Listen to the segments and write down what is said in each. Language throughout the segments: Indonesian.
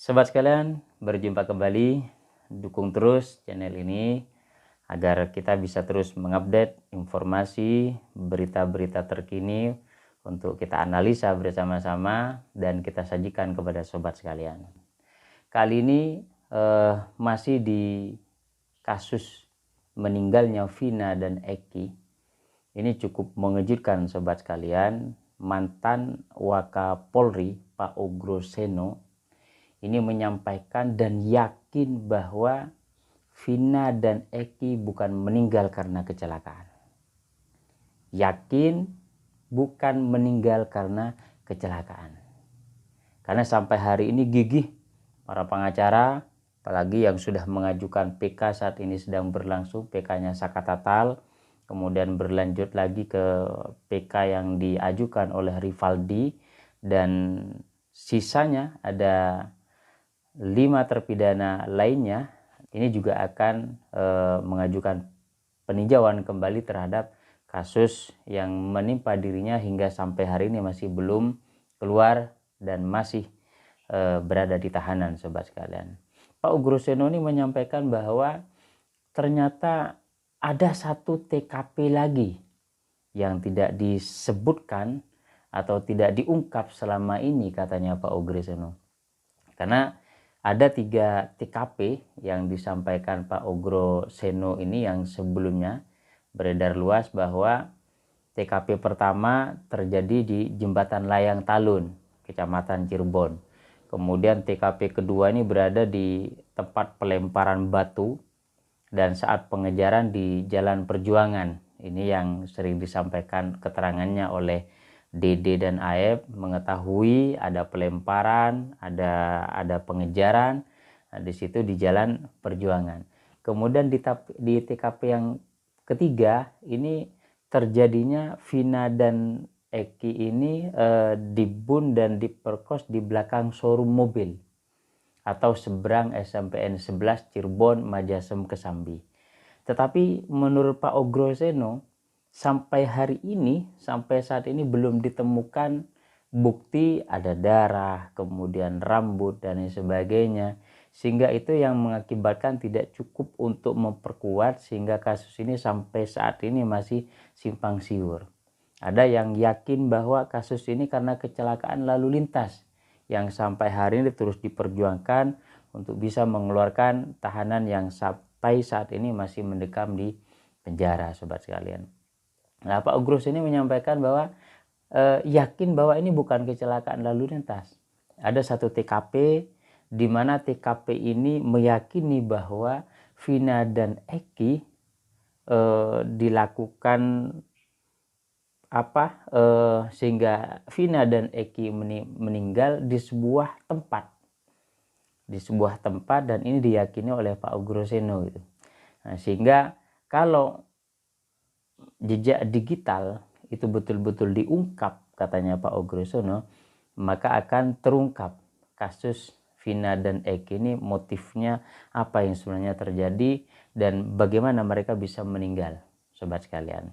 Sobat sekalian, berjumpa kembali. Dukung terus channel ini agar kita bisa terus mengupdate informasi, berita-berita terkini untuk kita analisa bersama-sama dan kita sajikan kepada sobat sekalian. Kali ini masih di kasus meninggalnya Vina dan Eki. Ini cukup mengejutkan sobat sekalian. Mantan Wakapolri Pak Ugro Seno ini menyampaikan dan yakin bahwa Vina dan Eki bukan meninggal karena kecelakaan. Yakin bukan meninggal karena kecelakaan. Karena sampai hari ini gigih para pengacara, apalagi yang sudah mengajukan PK saat ini sedang berlangsung, PK-nya Sakatatal, kemudian berlanjut lagi ke PK yang diajukan oleh Rivaldi, dan sisanya ada 5 terpidana lainnya. Ini juga akan mengajukan peninjauan kembali terhadap kasus yang menimpa dirinya hingga sampai hari ini masih belum keluar dan masih berada di tahanan, sobat sekalian. Pak Ugro Seno ini menyampaikan bahwa ternyata ada satu TKP lagi yang tidak disebutkan atau tidak diungkap selama ini, katanya Pak Ugro Seno. Karena ada 3 TKP yang disampaikan Pak Ugro Seno ini yang sebelumnya beredar luas, bahwa TKP pertama terjadi di Jembatan Layang Talun, Kecamatan Cirebon. Kemudian TKP kedua ini berada di tempat pelemparan batu dan saat pengejaran di Jalan Perjuangan. Ini yang sering disampaikan keterangannya oleh Dede dan Aep, mengetahui ada pelemparan, ada pengejaran, di situ di Jalan Perjuangan. Kemudian di TKP yang ketiga ini terjadinya Vina dan Eki ini dibun dan diperkos di belakang showroom mobil atau seberang SMPN 11 Cirebon Majasem Kesambi. Tetapi menurut Pak Ugro Seno, sampai hari ini, sampai saat ini belum ditemukan bukti ada darah, kemudian rambut dan sebagainya, sehingga itu yang mengakibatkan tidak cukup untuk memperkuat sehingga kasus ini sampai saat ini masih simpang siur. Ada yang yakin bahwa kasus ini karena kecelakaan lalu lintas yang sampai hari ini terus diperjuangkan untuk bisa mengeluarkan tahanan yang sampai saat ini masih mendekam di penjara, sobat sekalian. Nah, Pak Ugro ini menyampaikan bahwa yakin bahwa ini bukan kecelakaan lalu lintas. Ada satu TKP di mana TKP ini meyakini bahwa Vina dan Eki dilakukan sehingga Vina dan Eki meninggal di sebuah tempat, dan ini diyakini oleh Pak Ugro Seno gitu. Nah, sehingga kalau jejak digital itu betul-betul diungkap, katanya Pak Ugro Seno, maka akan terungkap kasus Vina dan Eki ini, motifnya apa yang sebenarnya terjadi dan bagaimana mereka bisa meninggal, sobat sekalian.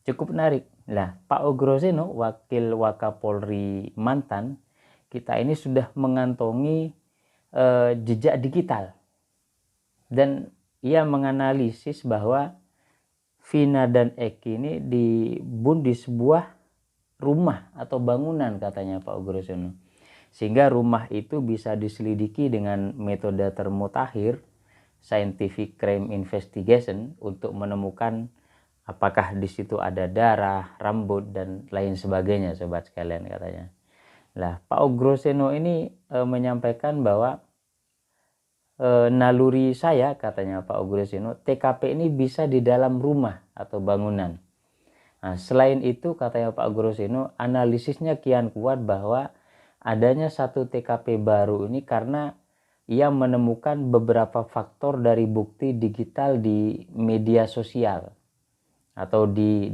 Cukup menarik. Nah, Pak Ugro Seno, wakil Wakapolri mantan, kita ini sudah mengantongi jejak digital, dan ia menganalisis bahwa Vina dan Eki ini dibun di sebuah rumah atau bangunan, katanya Pak Ugro Seno. Sehingga rumah itu bisa diselidiki dengan metode termutakhir, scientific crime investigation, untuk menemukan apakah di situ ada darah, rambut dan lain sebagainya, sobat sekalian, katanya. Nah, Pak Ugro Seno ini menyampaikan bahwa naluri saya, katanya Pak Ugro Seno, TKP ini bisa di dalam rumah atau bangunan. Nah, selain itu, katanya Pak Ugro Seno, analisisnya kian kuat bahwa adanya satu TKP baru ini karena ia menemukan beberapa faktor dari bukti digital di media sosial atau di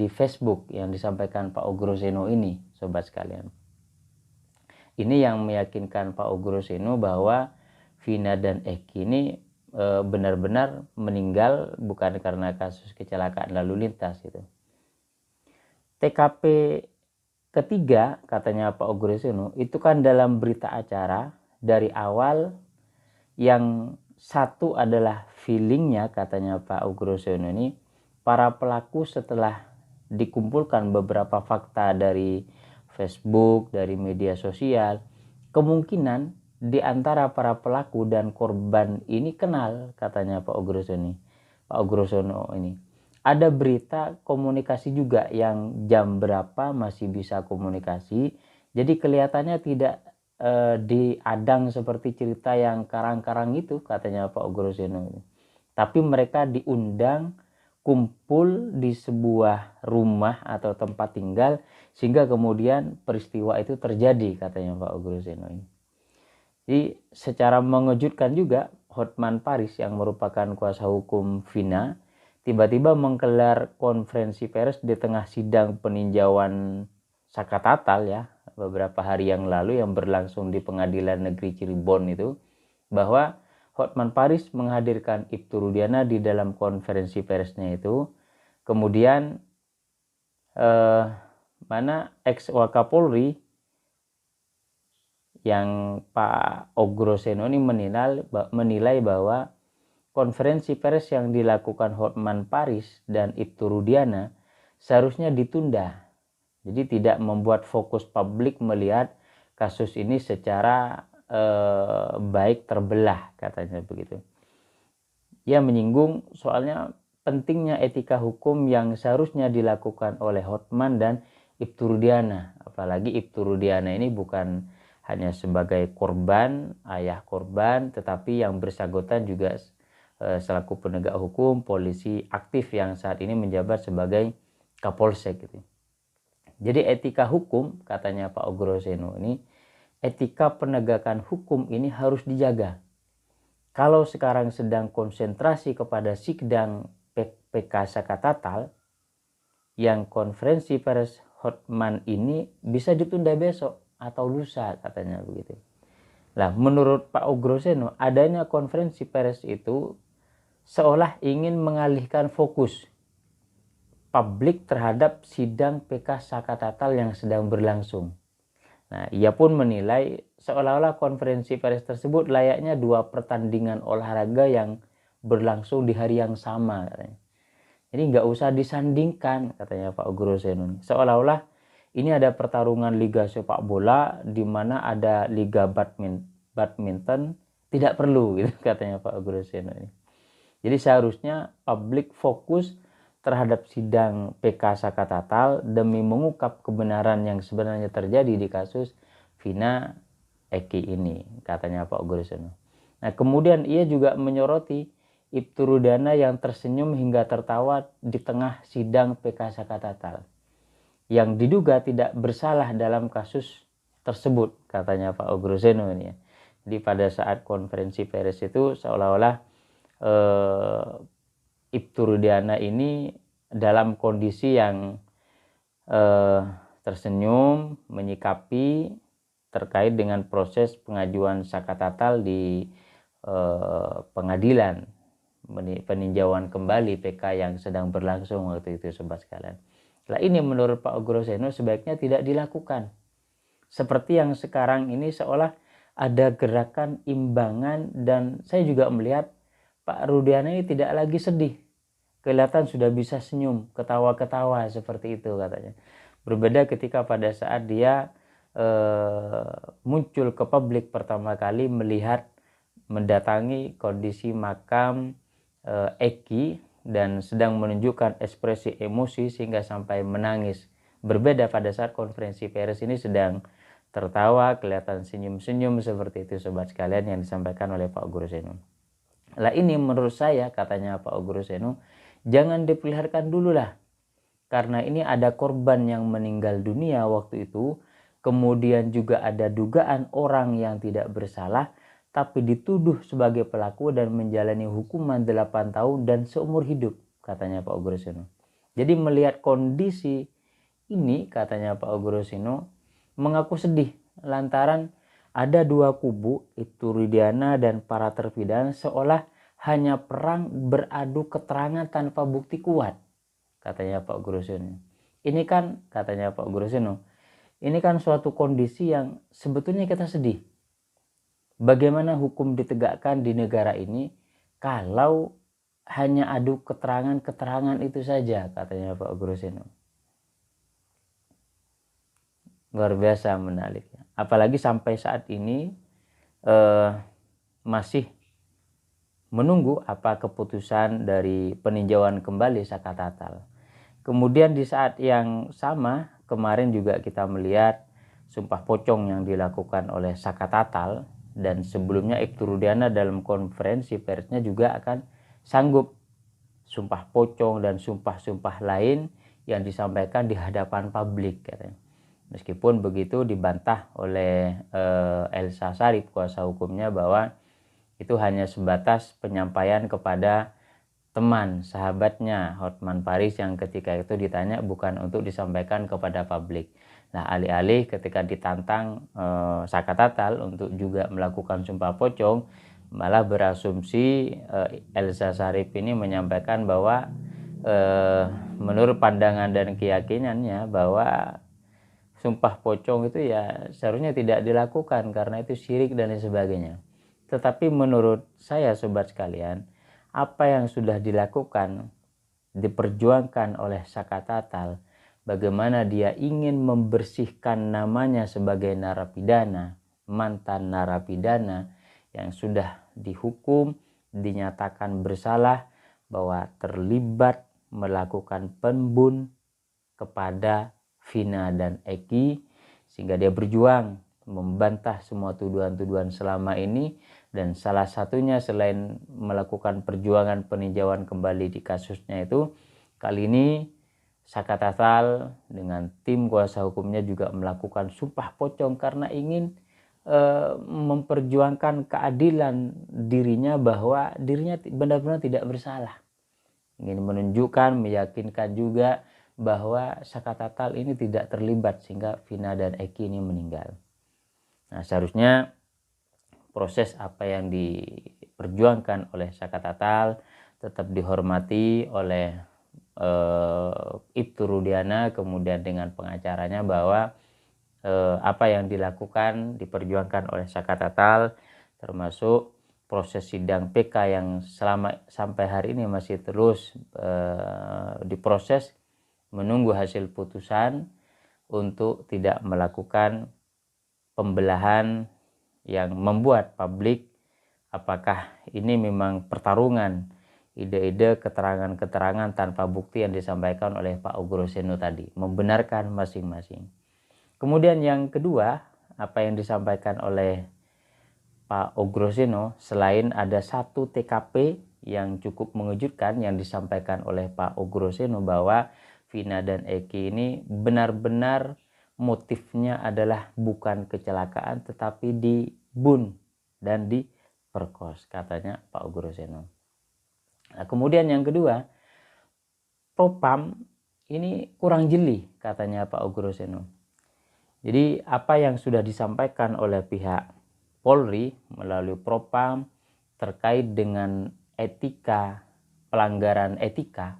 Facebook yang disampaikan Pak Ugro Seno ini, sobat sekalian. Ini yang meyakinkan Pak Ugro Seno bahwa Vina dan Eki ini benar-benar meninggal bukan karena kasus kecelakaan lalu lintas itu. TKP ketiga, katanya Pak Ugro Seno, itu kan dalam berita acara dari awal, yang satu adalah feelingnya, katanya Pak Ugrosono ini, para pelaku setelah dikumpulkan beberapa fakta dari Facebook, dari media sosial, kemungkinan di antara para pelaku dan korban ini kenal, katanya Pak Ugrosono ini. Ada berita komunikasi juga yang jam berapa masih bisa komunikasi. Jadi kelihatannya tidak diadang seperti cerita yang karang-karang itu, katanya Pak Ugrosono ini. Tapi mereka diundang kumpul di sebuah rumah atau tempat tinggal sehingga kemudian peristiwa itu terjadi, katanya Pak Ugrosono ini. Jadi secara mengejutkan juga, Hotman Paris yang merupakan kuasa hukum Vina tiba-tiba menggelar konferensi pers di tengah sidang peninjauan saka tatal ya beberapa hari yang lalu yang berlangsung di Pengadilan Negeri Cirebon itu, bahwa Hotman Paris menghadirkan Ibtu Rudiana di dalam konferensi persnya itu. Kemudian ex Wakapolri yang Pak Ugrosono ini menilai bahwa konferensi pers yang dilakukan Hotman Paris dan Ibtu Rudiana seharusnya ditunda. Jadi tidak membuat fokus publik melihat kasus ini secara baik terbelah, katanya begitu. Ia menyinggung soalnya pentingnya etika hukum yang seharusnya dilakukan oleh Hotman dan Ibtu Rudiana. Apalagi Ibtu Rudiana ini bukan hanya sebagai korban, ayah korban, tetapi yang bersangkutan juga selaku penegak hukum, polisi aktif yang saat ini menjabat sebagai Kapolsek gitu. Jadi etika hukum, katanya Pak Ugrosono ini, etika penegakan hukum ini harus dijaga. Kalau sekarang sedang konsentrasi kepada sidang PK saka tatal, yang konferensi pers Hotman ini bisa ditunda besok atau lusa, katanya begitu. Nah, menurut Pak Ugrosono, adanya konferensi pers itu seolah ingin mengalihkan fokus publik terhadap sidang PK saka tatal yang sedang berlangsung. Nah, ia pun menilai seolah-olah konferensi pers tersebut layaknya dua pertandingan olahraga yang berlangsung di hari yang sama, katanya. Jadi nggak usah disandingkan, katanya Pak Ugrosono. Seolah-olah ini ada pertarungan liga sepak bola di mana ada liga badminton, tidak perlu gitu, katanya Pak Ugrosono ini. Jadi seharusnya publik fokus terhadap sidang PK saka tatal demi mengungkap kebenaran yang sebenarnya terjadi di kasus Vina Eki ini, katanya Pak Ugrosono. Nah, kemudian ia juga menyoroti Ibtu Rudiana yang tersenyum hingga tertawa di tengah sidang PK saka tatal, yang diduga tidak bersalah dalam kasus tersebut, katanya Pak Ugrosono ini ya. Jadi pada saat konferensi pers itu seolah-olah Ibtu Rudiana ini dalam kondisi yang tersenyum menyikapi terkait dengan proses pengajuan saka tatal di pengadilan peninjauan kembali PK yang sedang berlangsung waktu itu, sobat sekalian. Nah, ini menurut Pak Ugrosono sebaiknya tidak dilakukan. Seperti yang sekarang ini seolah ada gerakan imbangan, dan saya juga melihat Pak Rudiana ini tidak lagi sedih. Kelihatan sudah bisa senyum, ketawa-ketawa seperti itu, katanya. Berbeda ketika pada saat dia muncul ke publik pertama kali melihat mendatangi kondisi makam Eki dan sedang menunjukkan ekspresi emosi sehingga sampai menangis. Berbeda pada saat konferensi pers ini sedang tertawa, kelihatan senyum-senyum seperti itu, sobat sekalian, yang disampaikan oleh Pak Ugrosono. Lah ini menurut saya, katanya Pak Ugrosono, jangan dipeliharkan dulu lah. Karena ini ada korban yang meninggal dunia waktu itu, kemudian juga ada dugaan orang yang tidak bersalah tapi dituduh sebagai pelaku dan menjalani hukuman 8 tahun dan seumur hidup, katanya Pak Ugrosono. Jadi melihat kondisi ini, katanya Pak Ugrosono, mengaku sedih lantaran ada dua kubu, Ibtu Rudiana dan para terpidana, seolah hanya perang beradu keterangan tanpa bukti kuat, katanya Pak Ugrosono. Ini kan, katanya Pak Ugrosono, ini kan suatu kondisi yang sebetulnya kita sedih. bagaimana hukum ditegakkan di negara ini kalau hanya adu keterangan-keterangan itu saja, katanya Pak Groseno. Luar biasa menarik. Apalagi sampai saat ini masih menunggu apa keputusan dari peninjauan kembali zakat tatal. Kemudian di saat yang sama kemarin juga kita melihat sumpah pocong yang dilakukan oleh zakat tatal, dan sebelumnya Ibtu Rudiana dalam konferensi persnya juga akan sanggup sumpah pocong dan sumpah-sumpah lain yang disampaikan di hadapan publik, katanya. Meskipun begitu dibantah oleh Elsa Sharif, kuasa hukumnya, bahwa itu hanya sebatas penyampaian kepada teman sahabatnya Hotman Paris yang ketika itu ditanya, bukan untuk disampaikan kepada publik. Nah, alih-alih ketika ditantang zakat tatal untuk juga melakukan sumpah pocong, malah berasumsi Elsa Sharif ini menyampaikan bahwa menurut pandangan dan keyakinannya bahwa sumpah pocong itu ya seharusnya tidak dilakukan karena itu syirik dan sebagainya. Tetapi menurut saya, sobat sekalian, apa yang sudah dilakukan, diperjuangkan oleh zakat tatal, bagaimana dia ingin membersihkan namanya sebagai narapidana, mantan narapidana yang sudah dihukum, dinyatakan bersalah bahwa terlibat melakukan penbun kepada Vina dan Eki, sehingga dia berjuang membantah semua tuduhan-tuduhan selama ini. Dan salah satunya selain melakukan perjuangan peninjauan kembali di kasusnya itu, kali ini zakat tatal dengan tim kuasa hukumnya juga melakukan sumpah pocong karena ingin memperjuangkan keadilan dirinya, bahwa dirinya benar-benar tidak bersalah. Ingin menunjukkan, meyakinkan juga bahwa zakat tatal ini tidak terlibat sehingga Vina dan Eki ini meninggal. Nah, seharusnya proses apa yang diperjuangkan oleh zakat tatal tetap dihormati oleh Ibtu Rudiana, kemudian dengan pengacaranya, bahwa apa yang dilakukan, diperjuangkan oleh zakat tatal, termasuk proses sidang PK yang sampai hari ini masih terus diproses, menunggu hasil putusan untuk tidak melakukan pembelahan yang membuat publik apakah ini memang pertarungan ide-ide, keterangan-keterangan tanpa bukti yang disampaikan oleh Pak Groseno tadi, membenarkan masing-masing. Kemudian yang kedua, apa yang disampaikan oleh Pak Groseno, selain ada satu TKP yang cukup mengejutkan yang disampaikan oleh Pak Groseno, bahwa Vina dan Eki ini benar-benar motifnya adalah bukan kecelakaan tetapi dibun dan diperkos, katanya Pak Groseno. Nah, kemudian yang kedua, Propam ini kurang jeli, katanya Pak Groseno. Jadi apa yang sudah disampaikan oleh pihak Polri melalui Propam terkait dengan etika, pelanggaran etika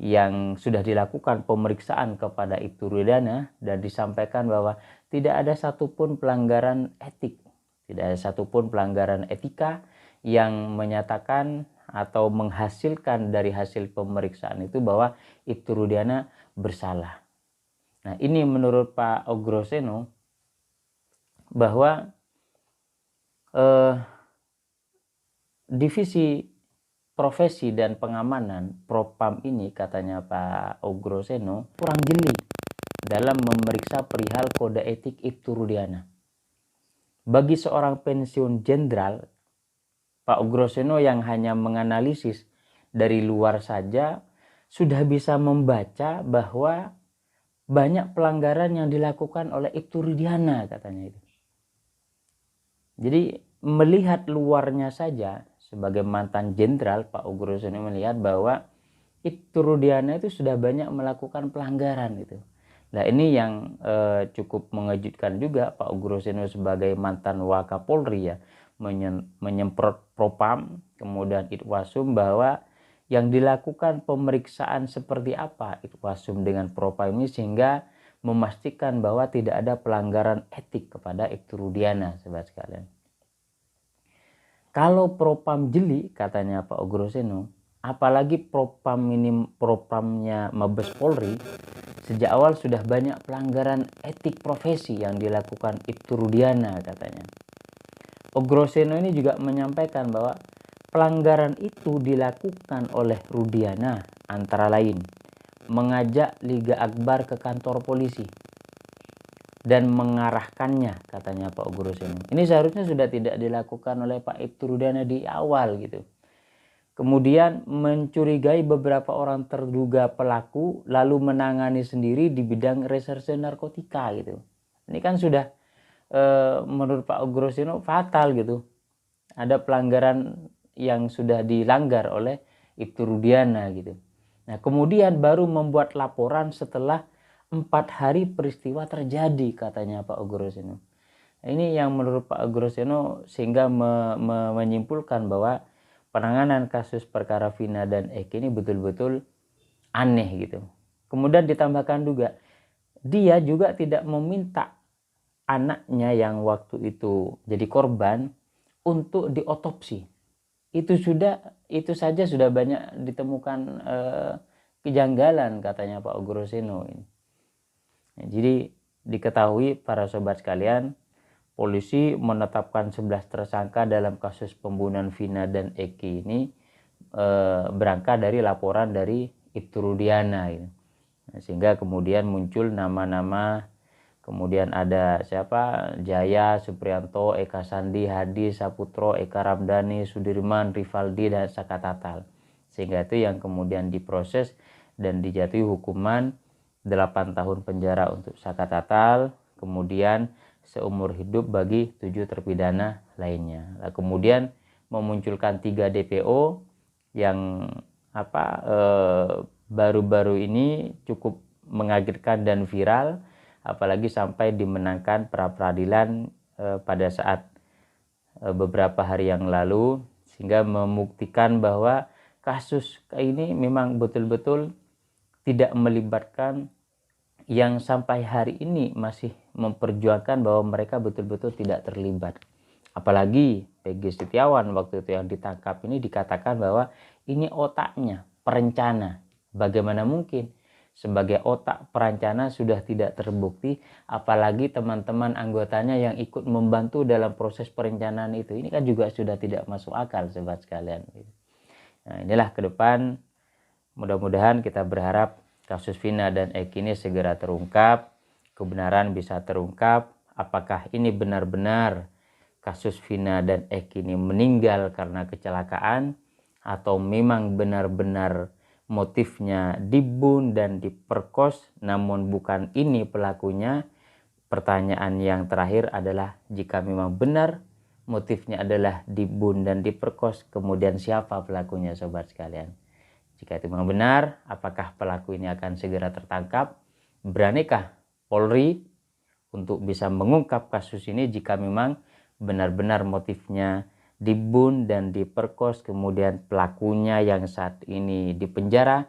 yang sudah dilakukan pemeriksaan kepada Ibtu Rudiana, dan disampaikan bahwa tidak ada satupun pelanggaran etik, tidak ada satupun pelanggaran etika yang menyatakan atau menghasilkan dari hasil pemeriksaan itu bahwa Ibtu Rudiana bersalah. Nah, ini menurut Pak Groseno bahwa divisi profesi dan pengamanan Propam ini, katanya Pak Groseno, kurang jeli dalam memeriksa perihal kode etik Ibtu Rudiana. Bagi seorang pensiun jenderal, Pak Groseno yang hanya menganalisis dari luar saja sudah bisa membaca bahwa banyak pelanggaran yang dilakukan oleh Ibtu Rudiana, katanya itu. Jadi melihat luarnya saja, sebagai mantan jenderal, Pak Groseno melihat bahwa Ibtu Rudiana itu sudah banyak melakukan pelanggaran gitu. Nah, ini yang cukup mengejutkan juga. Pak Groseno sebagai mantan Wakapolri ya menyemprot Propam, kemudian Itwasum, bahwa yang dilakukan pemeriksaan seperti apa Itwasum dengan Propam ini sehingga memastikan bahwa tidak ada pelanggaran etik kepada Ibtu Rudiana, sahabat sekalian. Kalau Propam jeli, katanya Pak Ogroseno, apalagi propamnya Mabes Polri, sejak awal sudah banyak pelanggaran etik profesi yang dilakukan Ibtu Rudiana, katanya. Ogroseno ini juga menyampaikan bahwa pelanggaran itu dilakukan oleh Rudiana, antara lain mengajak Liga Akbar ke kantor polisi dan mengarahkannya, katanya Pak Ogroseno. Ini seharusnya sudah tidak dilakukan oleh Pak Ibtu Rudiana di awal gitu. Kemudian mencurigai beberapa orang terduga pelaku lalu menangani sendiri di bidang reserse narkotika gitu. Ini kan sudah menurut Pak Ogroseno fatal gitu. Ada pelanggaran yang sudah dilanggar oleh Ibtu Rudiana gitu. Nah, kemudian baru membuat laporan setelah 4 hari peristiwa terjadi, katanya Pak Ogroseno. Ini yang menurut Pak Ogroseno sehingga menyimpulkan bahwa penanganan kasus perkara Vina dan Eki ini betul-betul aneh gitu. Kemudian ditambahkan juga, dia juga tidak meminta anaknya yang waktu itu jadi korban untuk diotopsi. Itu saja sudah banyak ditemukan kejanggalan, katanya Pak Ogroseno ini. Jadi diketahui para sobat sekalian, polisi menetapkan 11 tersangka dalam kasus pembunuhan Vina dan Eki ini berangkat dari laporan dari Ibtu Rudiana gitu. Sehingga kemudian muncul nama-nama, kemudian ada siapa, Jaya, Suprianto, Eka Sandi, Hadi, Saputro, Eka Ramdhani, Sudirman, Rivaldi, dan Saka Tatal. Sehingga itu yang kemudian diproses dan dijatuhi hukuman 8 tahun penjara untuk Saka Tatal, kemudian seumur hidup bagi 7 terpidana lainnya. Nah, kemudian memunculkan 3 DPO yang baru-baru ini cukup mengagetkan dan viral, apalagi sampai dimenangkan pra peradilan pada saat beberapa hari yang lalu, sehingga membuktikan bahwa kasus ini memang betul-betul tidak melibatkan yang sampai hari ini masih memperjuangkan bahwa mereka betul-betul tidak terlibat. Apalagi Peggy Setiawan waktu itu yang ditangkap ini dikatakan bahwa ini otaknya, perencana. Bagaimana mungkin sebagai otak perencana sudah tidak terbukti, apalagi teman-teman anggotanya yang ikut membantu dalam proses perencanaan itu. Ini kan juga sudah tidak masuk akal, sobat sekalian. Nah, inilah ke depan, mudah-mudahan kita berharap kasus Vina dan Eki ini segera terungkap, kebenaran bisa terungkap, apakah ini benar-benar kasus Vina dan Eki ini meninggal karena kecelakaan, atau memang benar-benar motifnya dibunuh dan diperkos namun bukan ini pelakunya. Pertanyaan yang terakhir adalah, jika memang benar motifnya adalah dibunuh dan diperkos, kemudian siapa pelakunya, sobat sekalian? Jika itu memang benar, apakah pelaku ini akan segera tertangkap? Beranikah Polri untuk bisa mengungkap kasus ini jika memang benar-benar motifnya dibunuh dan diperkos, kemudian pelakunya yang saat ini dipenjara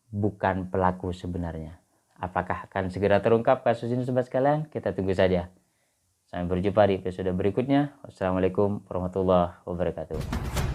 bukan pelaku sebenarnya? Apakah akan segera terungkap kasus ini, sobat sekalian? Kita tunggu saja. Sampai berjumpa di episode berikutnya. Wassalamualaikum warahmatullahi wabarakatuh.